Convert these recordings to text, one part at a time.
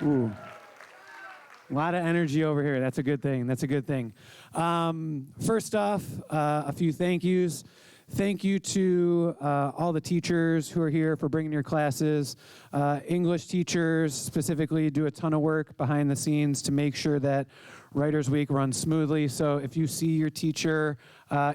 Ooh. A lot of energy over here. That's a good thing. That's a good thing. First off, a few thank yous. Thank you to all the teachers who are here for bringing your classes. English teachers specifically do a ton of work behind the scenes to make sure that Writers Week runs smoothly. So if you see your teacher,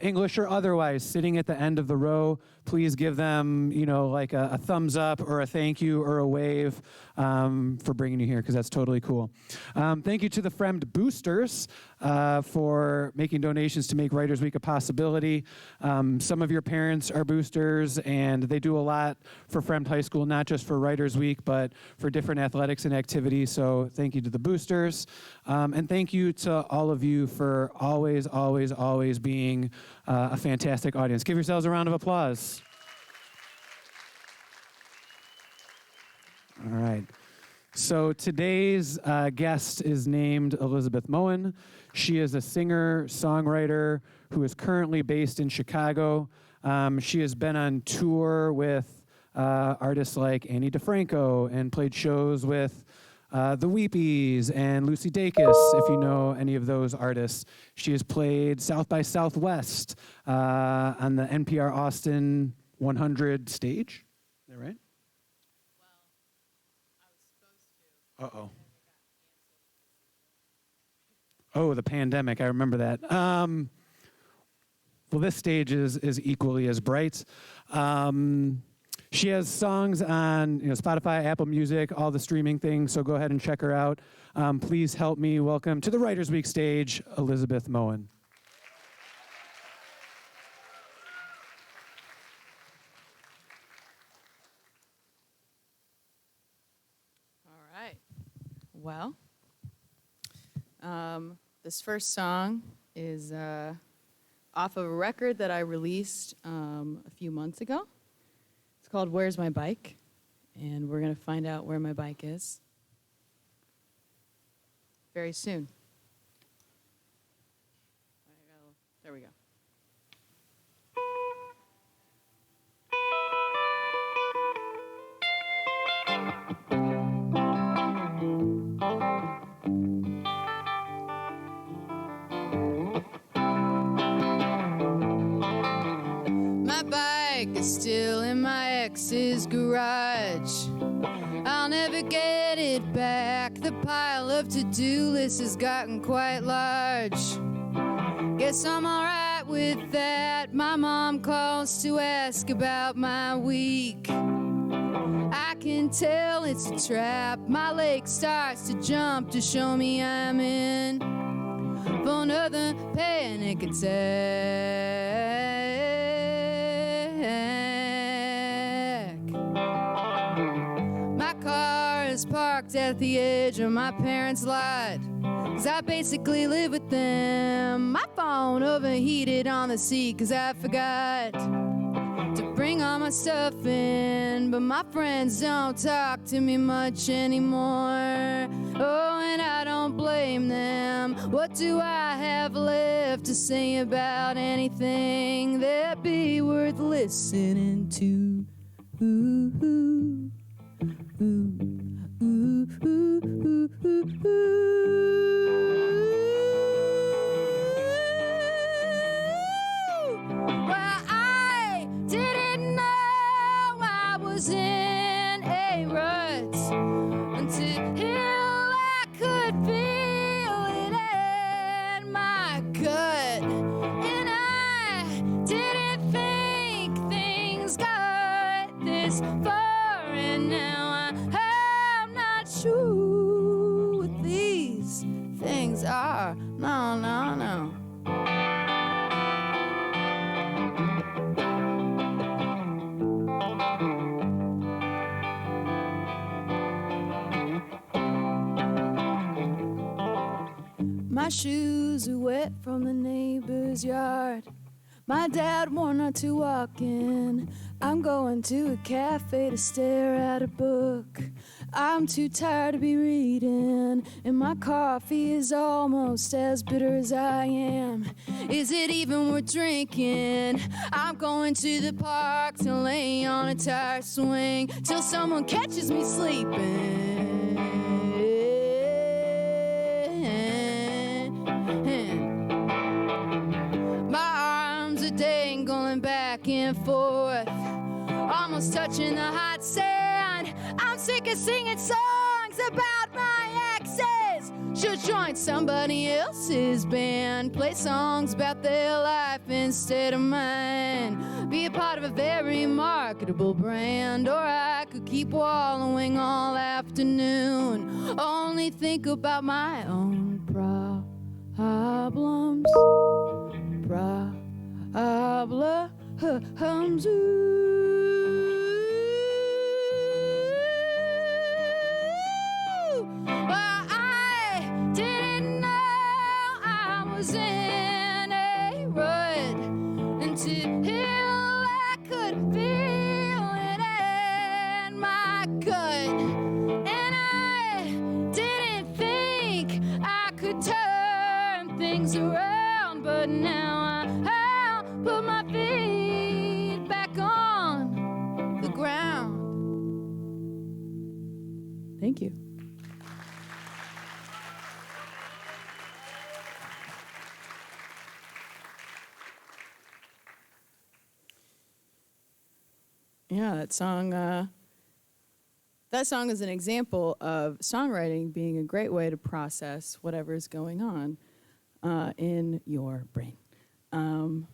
English or otherwise, sitting at the end of the row, please give them, like a thumbs up or a thank you or a wave for bringing you here, because that's totally cool. Thank you to the Fremd boosters for making donations to make Writers Week a possibility. Some of your parents are boosters, and they do a lot for Fremd High School, not just for Writers Week, but for different athletics and activities. So thank you to the boosters. And thank you to all of you for always, always, always being a fantastic audience. Give yourselves a round of applause. All right. So today's guest is named Elizabeth Moen. She is a singer-songwriter who is currently based in Chicago. She has been on tour with artists like Annie DeFranco and played shows with the Weepies and Lucy Dacus, if you know any of those artists. She has played South by Southwest on the NPR Austin 100 stage. Is that right? Uh-oh. Oh, the pandemic. I remember that. Well, this stage is equally as bright. She has songs on Spotify, Apple Music, all the streaming things, so go ahead and check her out. Please help me welcome to the Writers Week stage, Elizabeth Moen. Well, this first song is off of a record that I released a few months ago. It's called Where's My Bike? And we're going to find out where my bike is very soon. There we go. Still in my ex's garage. I'll never get it back. The pile of to-do lists has gotten quite large. Guess I'm alright with that. My mom calls to ask about my week. I can tell it's a trap. My leg starts to jump to show me I'm in for another panic attack. Parked at the edge of my parents' lot, 'cause I basically live with them. My phone overheated on the seat 'cause I forgot to bring all my stuff in. But my friends don't talk to me much anymore. Oh, and I don't blame them. What do I have left to say about anything that'd be worth listening to? Ooh, ooh, ooh. Ooh, ooh, ooh, ooh, well, I didn't know I was in a rut until I could feel it in my gut. And I didn't think things got this far, and now true what these things are. No, no, no. My shoes are wet from the neighbor's yard. My dad warned not to walk in. I'm going to a cafe to stare at a book. I'm too tired to be reading, and my coffee is almost as bitter as I am. Is it even worth drinking? I'm going to the park to lay on a tire swing till someone catches me sleeping. just touching the hot sand. I'm sick of singing songs about my exes. Should join somebody else's band, play songs about their life instead of mine. Be a part of a very marketable brand, or I could keep wallowing all afternoon. Only think about my own problems. Problems. Well, I didn't know I was in a rut until I could feel it in my gut. And I didn't think I could turn things around, but now I'll put my feet back on the ground. Thank you. Yeah, that song is an example of songwriting being a great way to process whatever is going on in your brain. The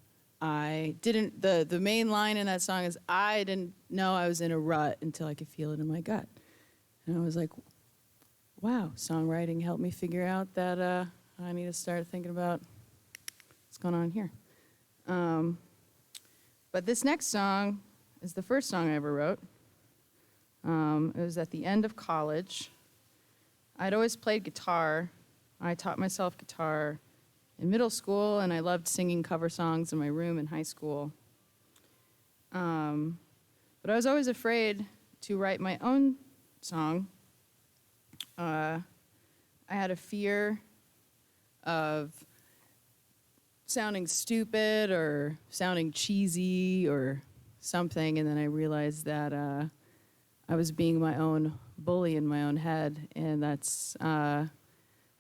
main line in that song is, I didn't know I was in a rut until I could feel it in my gut. And I was like, wow, songwriting helped me figure out that I need to start thinking about what's going on here. But this next song is the first song I ever wrote. It was at the end of college. I'd always played guitar. I taught myself guitar in middle school, and I loved singing cover songs in my room in high school. But I was always afraid to write my own song. I had a fear of sounding stupid or sounding cheesy or something, and then I realized that I was being my own bully in my own head, and that's, I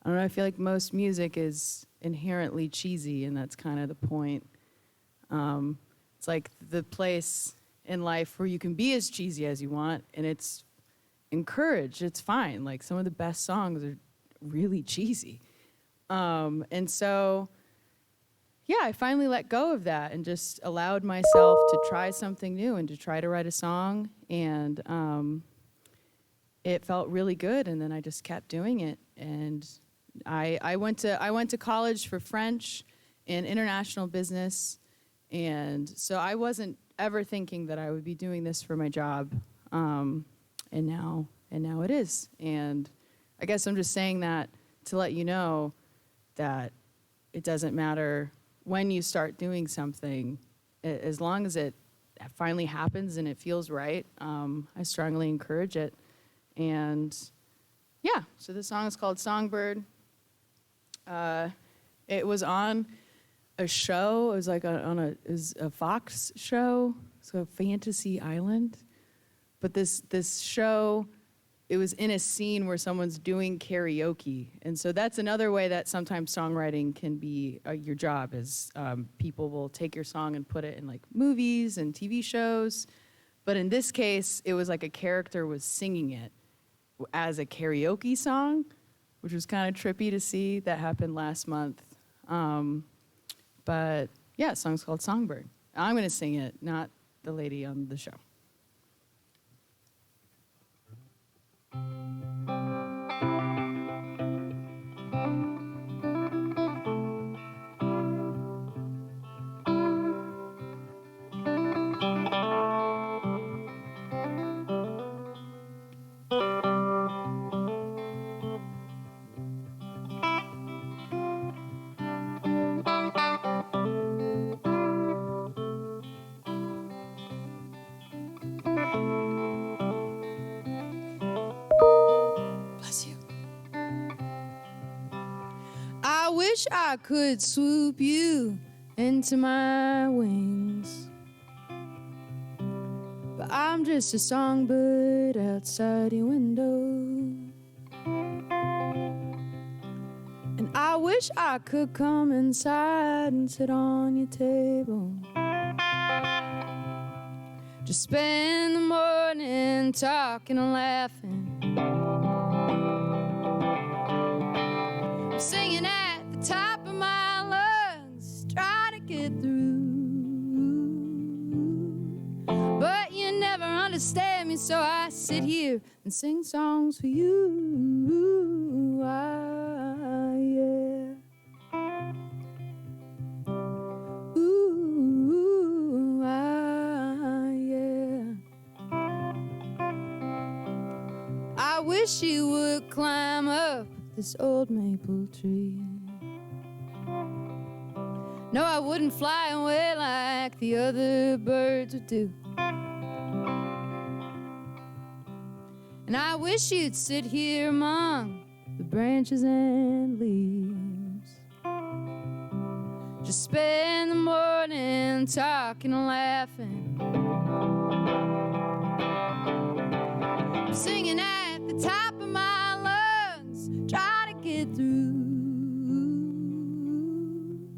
don't know, I feel like most music is inherently cheesy, and that's kind of the point. It's like the place in life where you can be as cheesy as you want, and it's encouraged, it's fine. Like, some of the best songs are really cheesy. And so, yeah, I finally let go of that and just allowed myself to try something new and to try to write a song. And it felt really good, and then I just kept doing it. And I went to college for French and international business, and so I wasn't ever thinking that I would be doing this for my job. And now it is. And I guess I'm just saying that to let you know that it doesn't matter when you start doing something, as long as it finally happens and it feels right. I strongly encourage it. And yeah, so the song is called Songbird. It was on a show. It was like it was a Fox show, so Fantasy Island. But this show, it was in a scene where someone's doing karaoke. And so that's another way that sometimes songwriting can be your job, is people will take your song and put it in like movies and TV shows. But in this case, it was like a character was singing it as a karaoke song, which was kind of trippy to see. That happened last month. But yeah, the song's called Songbird. I'm going to sing it, not the lady on the show. I wish I could swoop you into my wings, but I'm just a songbird outside your window. And I wish I could come inside and sit on your table, Just spend the morning talking and laughing. I'm singing at the top of my lungs, trying to get through. But you never understand me, so I sit here and sing songs for you. Yeah. Ooh, yeah. I wish you would climb up this old maple tree. No, I wouldn't fly away like the other birds would do. And I wish you'd sit here among the branches and leaves. Just spend the morning talking and laughing, singing at the top of my lungs, trying to get through.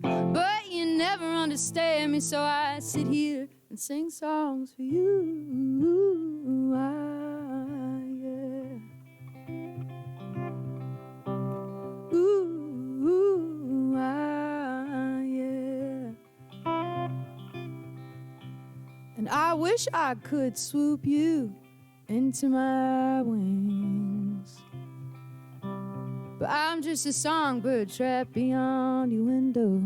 But you never understand me, so I sit here and sing songs for you. Yeah. Ooh, yeah. And I wish I could swoop you into my wings, but I'm just a songbird trapped beyond your window.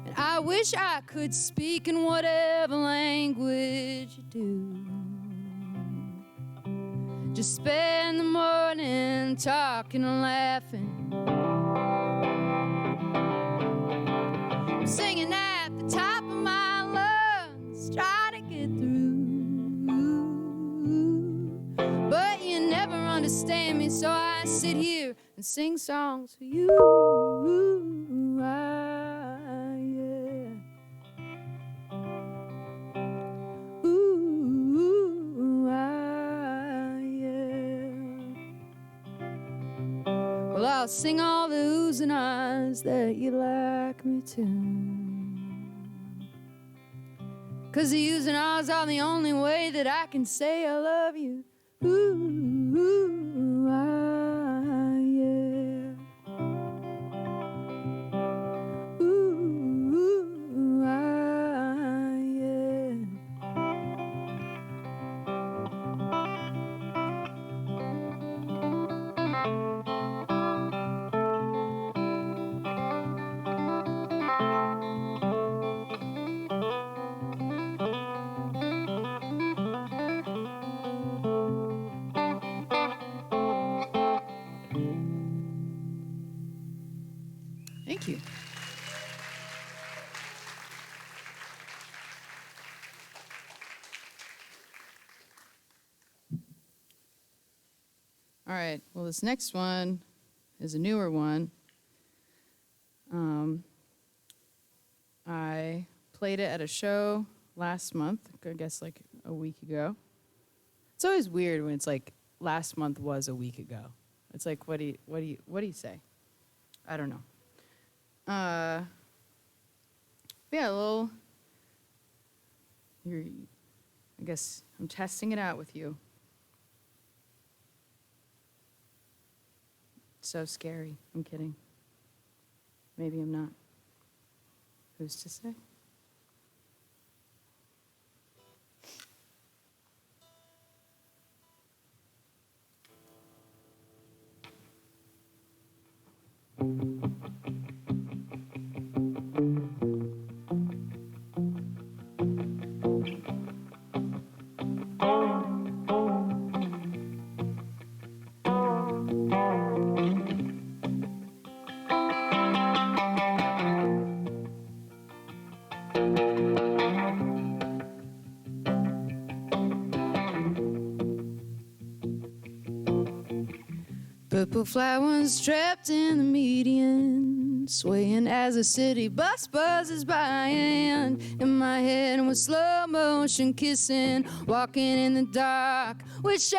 And I wish I could speak in whatever language you do. Just spend the morning talking and laughing, singing at the top of my lungs, trying to get through. But you never understand me, so I sit here and sing songs for you. Yeah. Ooh, yeah. Well, I'll sing all the oohs and ahs that you'd like me to, 'cause the oohs and ahs are the only way that I can say I love you. Ooh, yeah. Ooh, yeah. Thank you. All right, well, this next one is a newer one. I played it at a show last month, I guess like a week ago. It's always weird when it's like last month was a week ago. It's like, what do you say? I don't know. Yeah, I guess I'm testing it out with you. It's so scary. I'm kidding. Maybe I'm not. Who's to say? Purple flowers trapped in the median. swaying as a city bus buzzes by, and in my head with slow motion kissing, walking in the dark, wishing,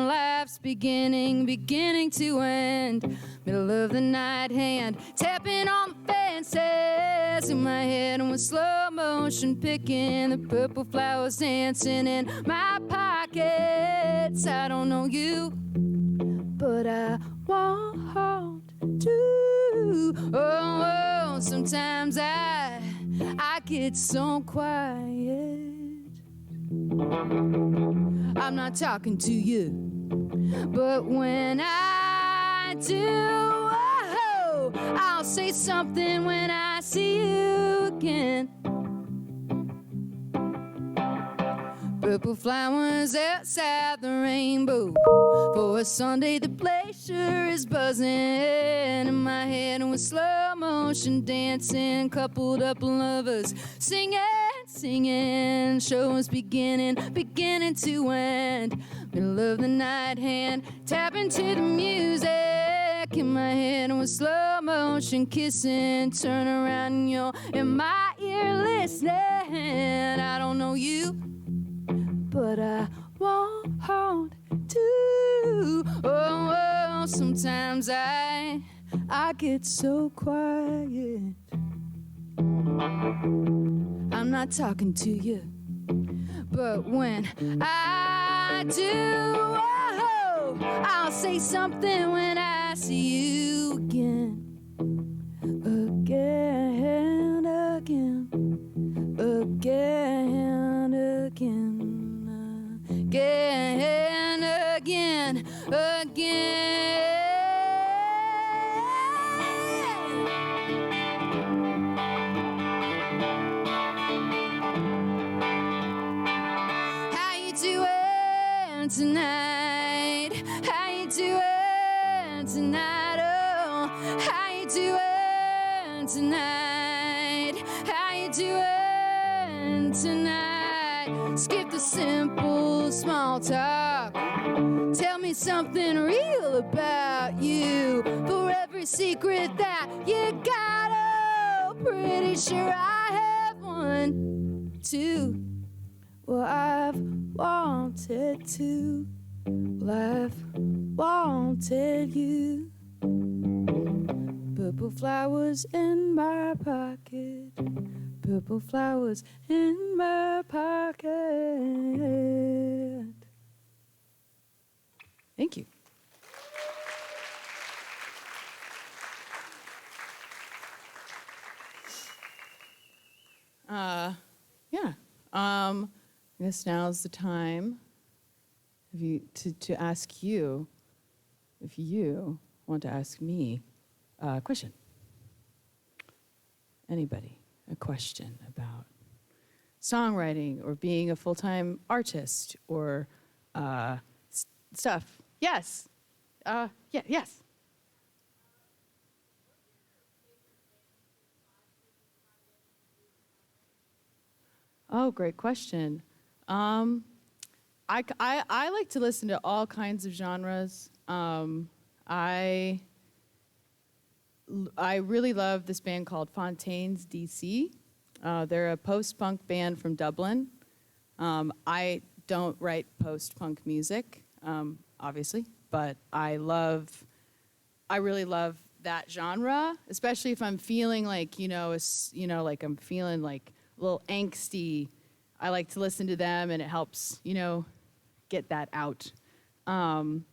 life's beginning to end. Middle of the night, hand tapping on the fences, in my head with slow motion picking the purple flowers dancing in my pockets. I don't know you, but I want to. Oh, sometimes I get so quiet. I'm not talking to you, but when I do, oh, I'll say something when I see you again. Purple flowers outside the rainbow. For a Sunday, the place sure is buzzing. In my head with slow motion dancing, coupled up lovers singing. Shows beginning to end. Middle of the night, hand tapping to the music. In my head with slow motion kissing. Turn around and you're in my ear listening. I don't know you, but I want to. Oh, sometimes I get so quiet. I'm not talking to you, but when I do, oh, I'll say something when I see you again. Again, again, again, again, again, again. Tonight, how you doing tonight? Oh, how you doing tonight? How you doing tonight? Skip the simple small talk. Tell me something real about you. For every secret that you got, oh, pretty sure I have one, too. Well, I've wanted to. Well, I've wanted you. Purple flowers in my pocket. Purple flowers in my pocket. Thank you. Yeah. I guess now's the time to ask you if you want to ask me a question. Anybody, a question about songwriting or being a full-time artist or stuff? Yes. Yes. Oh, great question. I like to listen to all kinds of genres. I really love this band called Fontaines DC. They're a post-punk band from Dublin. I don't write post-punk music, obviously, but I really love that genre, especially if I'm feeling like, like I'm feeling like a little angsty. I like to listen to them, and it helps, get that out. And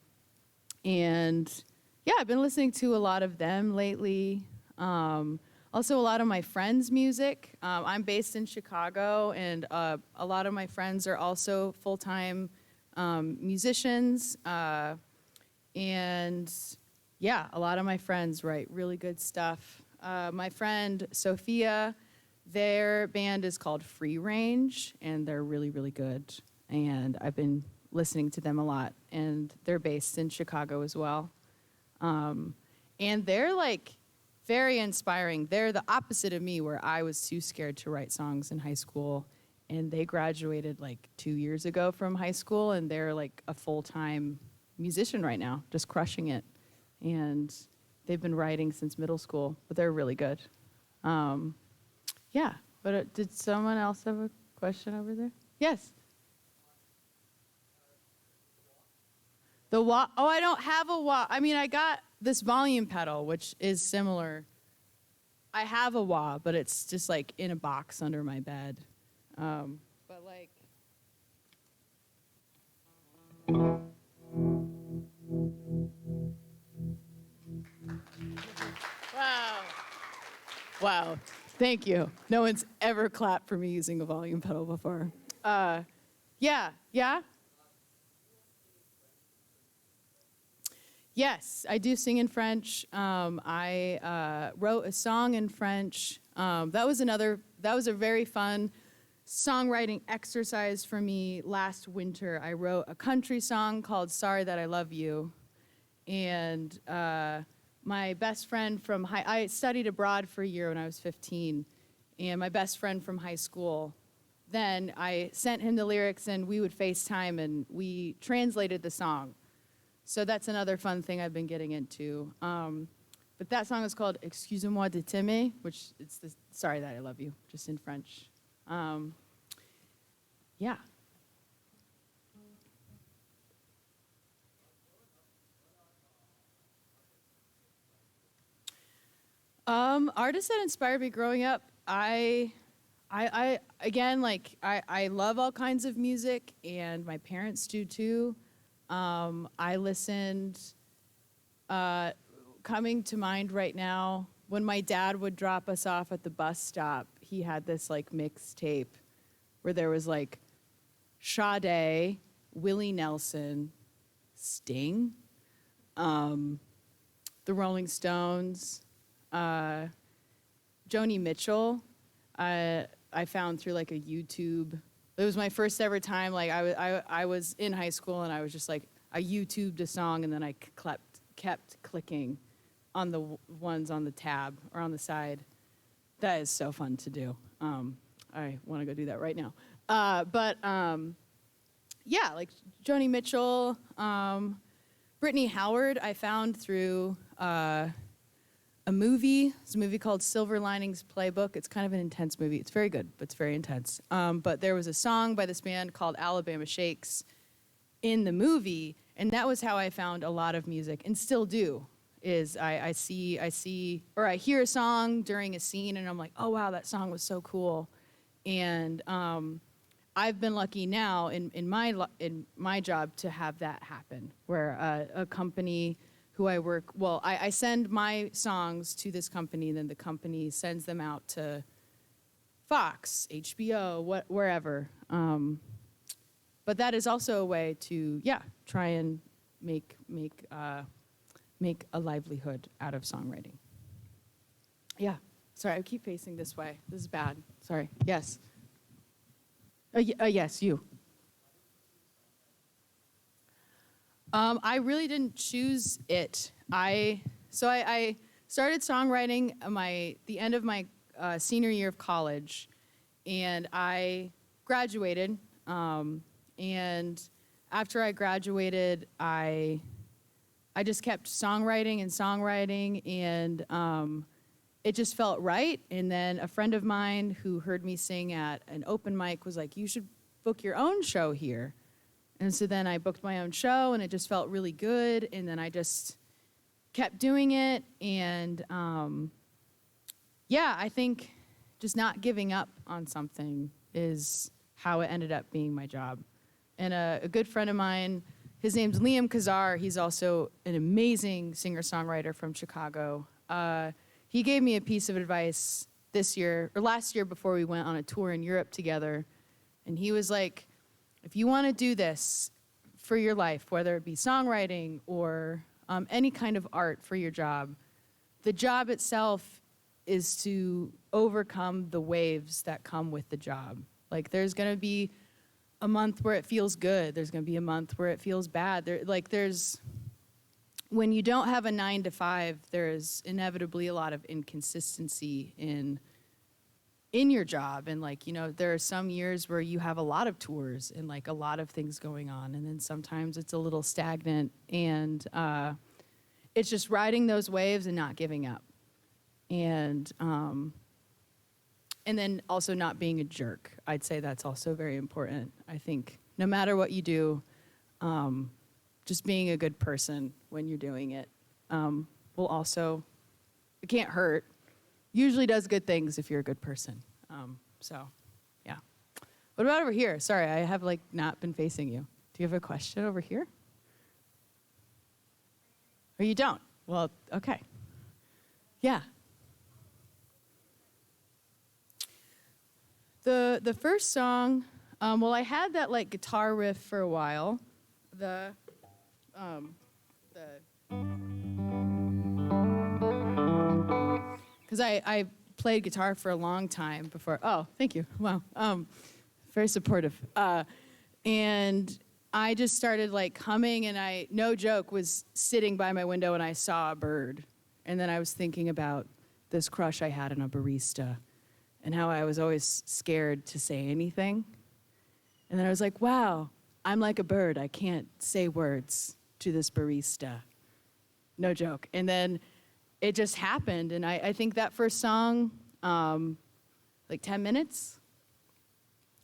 yeah, I've been listening to a lot of them lately. Also, a lot of my friends' music. I'm based in Chicago, and a lot of my friends are also full-time musicians. And yeah, a lot of my friends write really good stuff. My friend Sophia, their band is called Free Range, and they're really, really good. And I've been listening to them a lot, and they're based in Chicago as well. And they're like very inspiring. They're the opposite of me, where I was too scared to write songs in high school, and they graduated like 2 years ago from high school, and they're like a full-time musician right now, just crushing it. And they've been writing since middle school, but they're really good. Yeah, but did someone else have a question over there? Yes. The wah. Oh, I don't have a wah. I mean, I got this volume pedal, which is similar. I have a wah, but it's just like in a box under my bed. But like. Wow. Wow. Thank you. No one's ever clapped for me using a volume pedal before. Yeah. Yes, I do sing in French. I wrote a song in French. That was a very fun songwriting exercise for me last winter. I wrote a country song called Sorry That I Love You. And my best friend from I studied abroad for a year when I was 15. And my best friend from high school, then I sent him the lyrics and we would FaceTime and we translated the song. So that's another fun thing I've been getting into. But that song is called Excusez-moi de t'aimer, which it's the Sorry That I Love You, just in French. Yeah. Artists that inspired me growing up, I love all kinds of music, and my parents do too. I listened, coming to mind right now, when my dad would drop us off at the bus stop, he had this like mixtape where there was like Sade, Willie Nelson, Sting, the Rolling Stones, Joni Mitchell. I found through like a YouTube. It was my first ever time. Like I was in high school and I was just like I YouTubed a song and then I kept clicking on the ones on the tab or on the side. That is so fun to do. I want to go do that right now. Yeah, like Joni Mitchell, Brittany Howard. I found through a movie. It's a movie called Silver Linings Playbook. It's kind of an intense movie. It's very good, but it's very intense. But there was a song by this band called Alabama Shakes in the movie, and that was how I found a lot of music, and still do. Is I hear a song during a scene, and I'm like, oh wow, that song was so cool. And I've been lucky now in my job to have that happen, where a company who I work, I send my songs to this company, and then the company sends them out to Fox, HBO, wherever. But that is also a way to, try and make a livelihood out of songwriting. Yeah. Sorry, I keep facing this way. This is bad. Sorry. Yes. Yes, you. I really didn't choose it. I started songwriting the end of my senior year of college, and I graduated. And after I graduated, I just kept songwriting, and it just felt right. And then a friend of mine who heard me sing at an open mic was like, "You should book your own show here." And so then I booked my own show, and it just felt really good. And then I just kept doing it. And I think just not giving up on something is how it ended up being my job. And a good friend of mine, his name's Liam Kazar. He's also an amazing singer-songwriter from Chicago. He gave me a piece of advice last year before we went on a tour in Europe together. And he was like, if you want to do this for your life, whether it be songwriting or any kind of art for your job, the job itself is to overcome the waves that come with the job. Like, there's going to be a month where it feels good. There's going to be a month where it feels bad. When you don't have a 9-to-5, there's inevitably a lot of inconsistency in your job. And there are some years where you have a lot of tours and like a lot of things going on. And then sometimes it's a little stagnant. And it's just riding those waves and not giving up. And then also not being a jerk. I'd say that's also very important. I think no matter what you do, just being a good person when you're doing it will also, it can't hurt. Usually does good things if you're a good person. So, yeah. What about over here? Sorry, I have like not been facing you. Do you have a question over here? Or you don't? Well, okay. Yeah. The first song, well, I had that like guitar riff for a while. Because I played guitar for a long time before. Oh, thank you. Wow. Very supportive. And I just started like humming, and I, no joke, was sitting by my window and I saw a bird. And then I was thinking about this crush I had on a barista and how I was always scared to say anything. And then I was like, wow, I'm like a bird. I can't say words to this barista. No joke. And then it just happened. And I think that first song, like 10 minutes.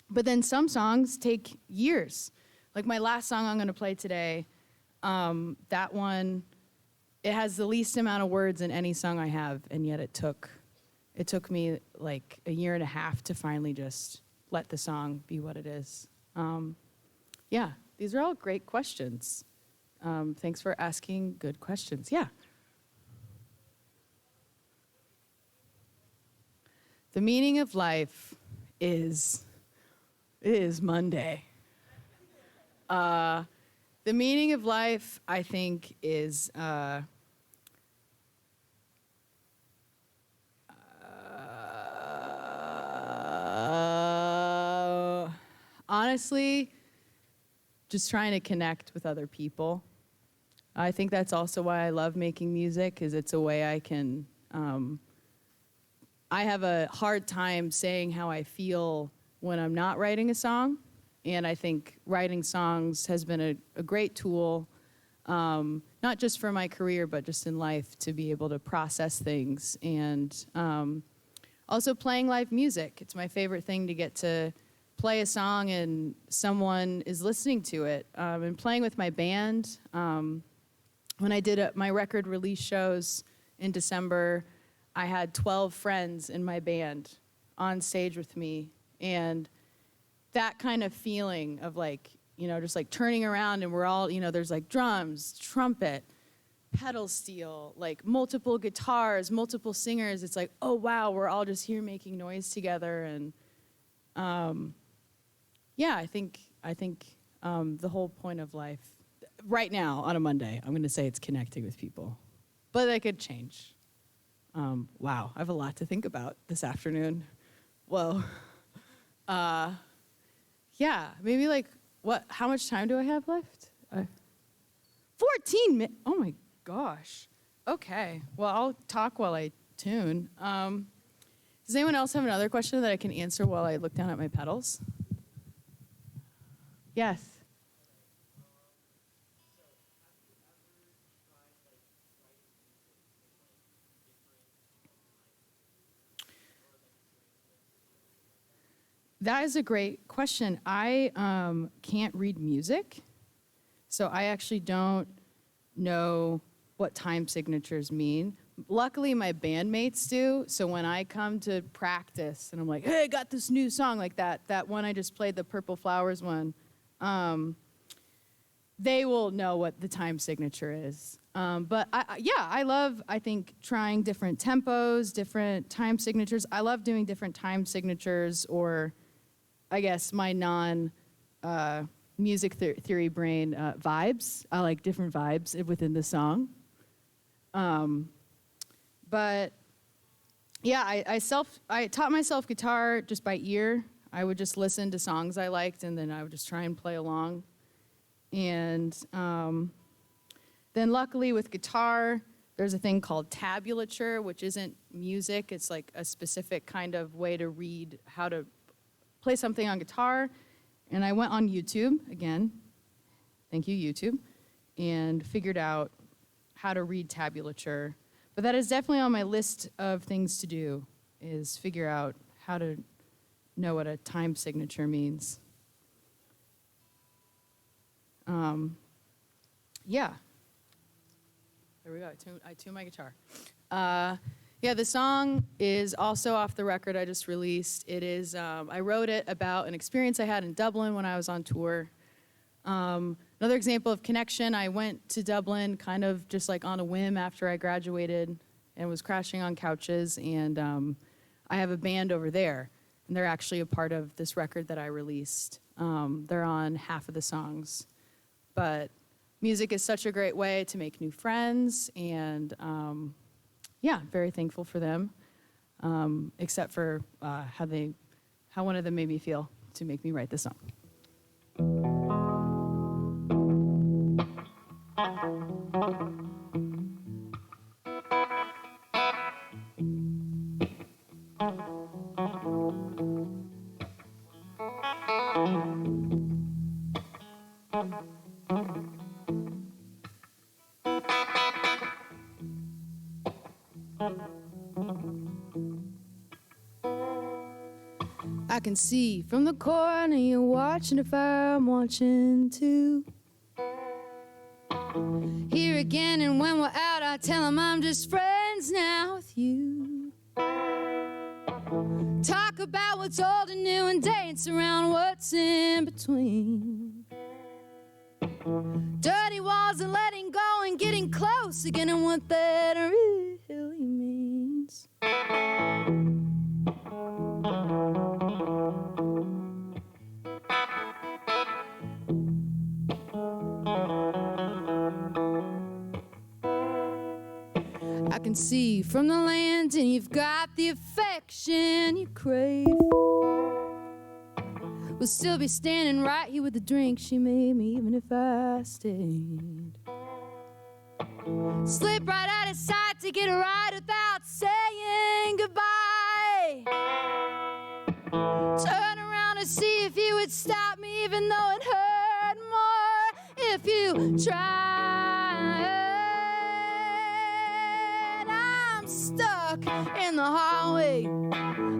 But then some songs take years. Like my last song I'm going to play today, that one, it has the least amount of words in any song I have, and yet it took me like a year and a half to finally just let the song be what it is. Yeah, these are all great questions. Thanks for asking good questions. Yeah. The meaning of life is Monday. The meaning of life, I think, is honestly just trying to connect with other people. I think that's also why I love making music, is it's a way I can I have a hard time saying how I feel when I'm not writing a song. And I think writing songs has been a great tool, not just for my career, but just in life, to be able to process things. And also playing live music. It's my favorite thing to get to play a song and someone is listening to it. And playing with my band. When I did my record release shows in December, I had 12 friends in my band on stage with me. And that kind of feeling of like, you know, just like turning around and we're all, you know, there's like drums, trumpet, pedal steel, like multiple guitars, multiple singers. It's like, oh wow, we're all just here making noise together. And yeah, I think the whole point of life right now on a Monday, I'm going to say it's connecting with people, but that could change. Wow, I have a lot to think about this afternoon. Whoa. Yeah, maybe like, how much time do I have left? 14 minutes, oh my gosh. Okay, well, I'll talk while I tune. Does anyone else have another question that I can answer while I look down at my pedals? Yes. That is a great question. I can't read music, so I actually don't know what time signatures mean. Luckily, my bandmates do, so when I come to practice and I'm like, hey, I got this new song, like that one I just played, the Purple Flowers one, they will know what the time signature is. But I love, I think, trying different tempos, different time signatures. I love doing different time signatures, or I guess my non-music theory brain vibes. I like different vibes within the song. But yeah, I taught myself guitar just by ear. I would just listen to songs I liked, and then I would just try and play along. And then luckily with guitar, there's a thing called tabulature, which isn't music. It's like a specific kind of way to read how to play something on guitar. And I went on YouTube, again, thank you, YouTube, and figured out how to read tabulature. But that is definitely on my list of things to do, is figure out how to know what a time signature means. Yeah. There we go. I tune my guitar. Yeah, the song is also off the record I just released. It is, I wrote it about an experience I had in Dublin when I was on tour. Another example of connection, I went to Dublin kind of just like on a whim after I graduated and was crashing on couches, and I have a band over there, and they're actually a part of this record that I released. They're on half of the songs. But music is such a great way to make new friends, and yeah, very thankful for them, except for how one of them made me feel to make me write this song. I can see from the corner you're watching if I'm watching too. Here again, and when we're out, I tell him I'm just friends now with you. Talk about what's old and new and dance around what's in between. Dirty walls and letting go and getting close again, and what that really means. I can see from the land, and you've got the affection you crave. We'll still be standing right here with the drink she made me, even if I stayed. Slip right out of sight to get a ride without saying goodbye. Turn around to see if you would stop me, even though it hurt more if you tried. I'm stuck in the hallway,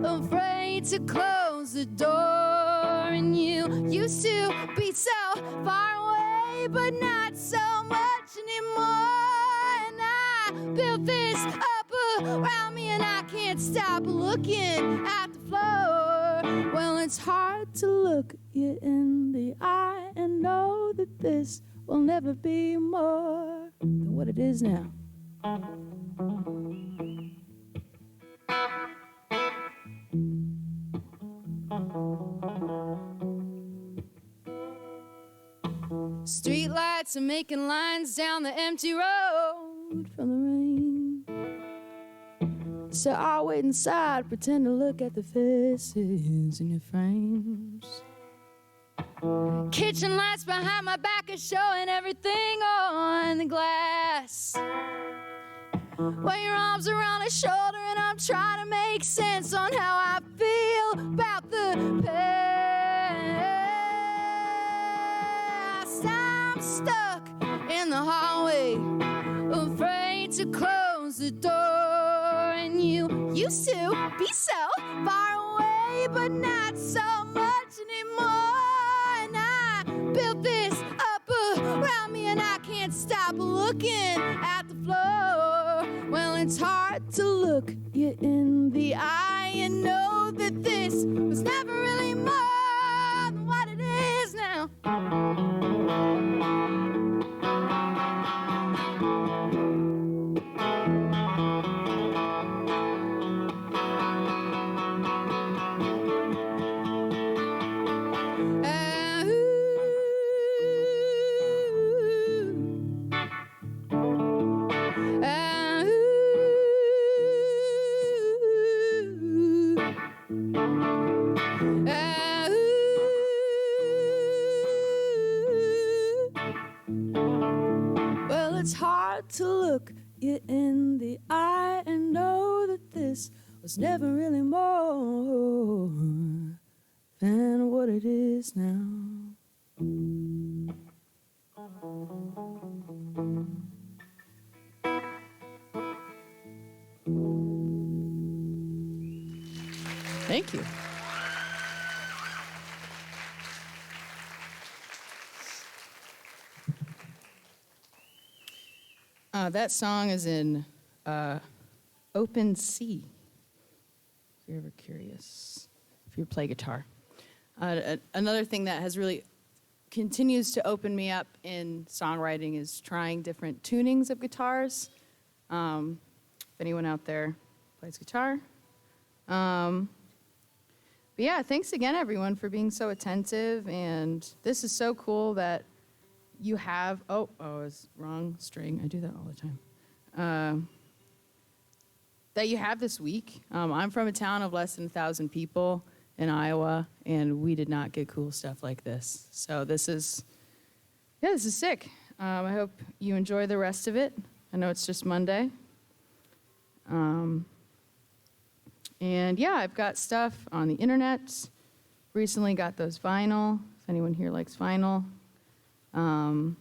afraid to close the door. And you used to be so far away, but not so much anymore. And I built this up around me, and I can't stop looking at the floor. Well, it's hard to look you in the eye and know that this will never be more than what it is now. Street lights are making lines down the empty road from the rain. So I'll wait inside, pretend to look at the faces in your frames. Kitchen lights behind my back are showing everything on the glass. When your arms around a shoulder and I'm trying to make sense on how I feel about the past. I'm stuck in the hallway, afraid to close the door. And you used to be so far away, but not so much anymore. And I built this up around me, and I can't stop looking at the floor. Well, it's hard to look you in the eye and know that this was never really more than what it is now. Well, it's hard to look you in the eye and know that this was never really more than what it is now. Thank you. That song is in Open C, if you're ever curious, if you play guitar. Another thing that has really continues to open me up in songwriting is trying different tunings of guitars. If anyone out there plays guitar. But yeah, thanks again, everyone, for being so attentive. And this is so cool that you have, it's wrong string. I do that all the time. That you have this week. I'm from a town of less than 1,000 people in Iowa, and we did not get cool stuff like this. So this is sick. I hope you enjoy the rest of it. I know it's just Monday. And yeah, I've got stuff on the internet. Recently got those vinyl, if anyone here likes vinyl. And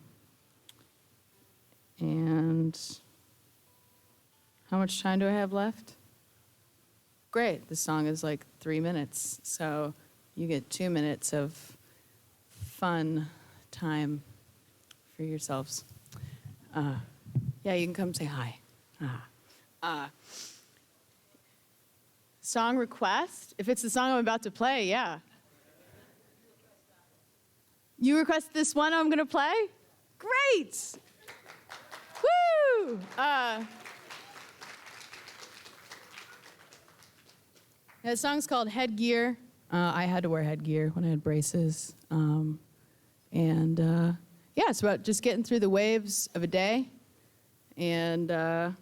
how much time do I have left? Great, this song is like 3 minutes, so you get 2 minutes of fun time for yourselves. Yeah, you can come say hi. Song request? If it's the song I'm about to play, yeah. You request this one I'm gonna play? Great! Woo! The song's called Headgear. I had to wear headgear when I had braces. Yeah, it's about just getting through the waves of a day. And yeah.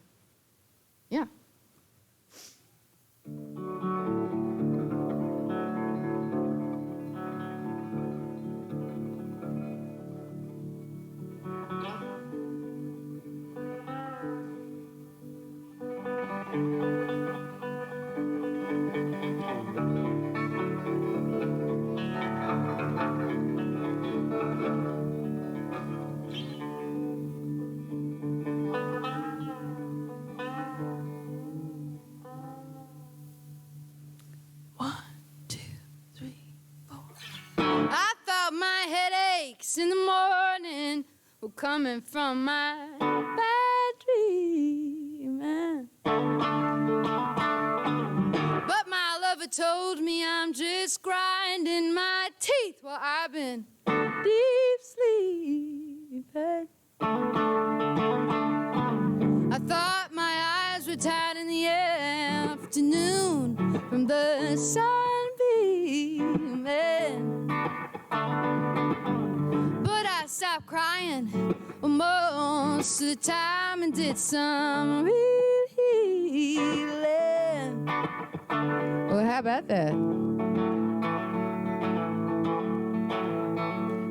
In the morning, were coming from my bad dreaming. But my lover told me I'm just grinding my teeth while I've been deep sleeping. I thought my eyes were tired in the afternoon from the sun beaming. I stopped crying most of the time and did some real healing. Well, how about that?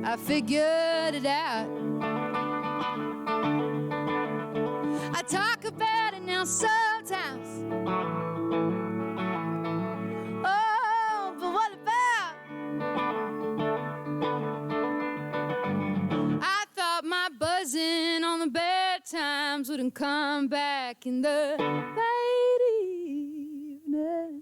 I figured it out. I talk about it now sometimes. Oh, but what about? My buzzing on the bad times wouldn't come back in the late evening.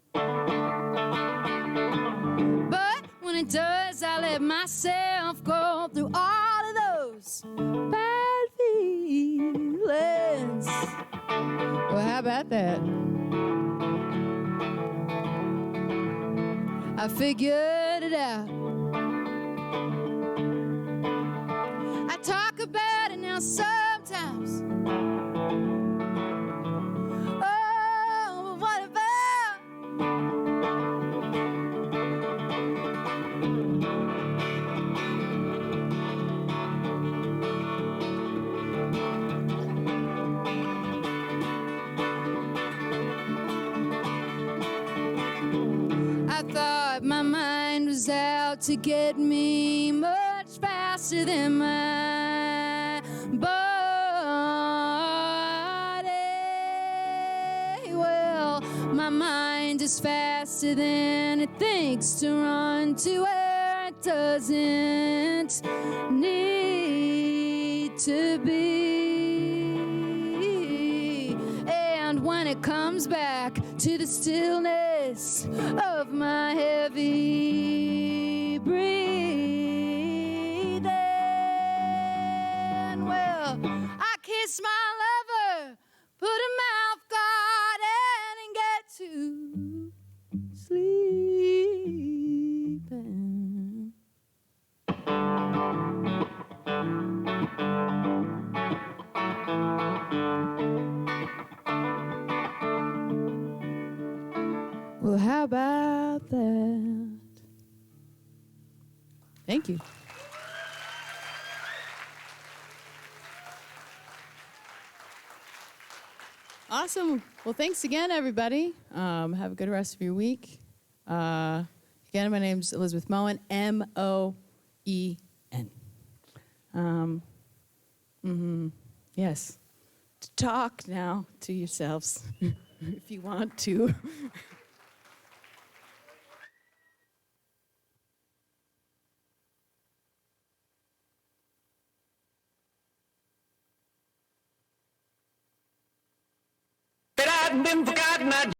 But when it does, I let myself go through all of those bad feelings. Well, how about that? I figured it out. I talk about it now sometimes. Oh, but what about? I thought my mind was out to get me much faster than my body. Well, my mind is faster than it thinks to run to where it doesn't need to be. And when it comes back to the stillness notice of my heavy breathing. Well, I kiss my lover, put a mouth guard in, and get to sleeping. Well, how about that? Thank you. Awesome. Well, thanks again, everybody. Have a good rest of your week. Again, my name's Elizabeth Moen, Moen. Yes. Talk now to yourselves if you want to. But I've been forgotten.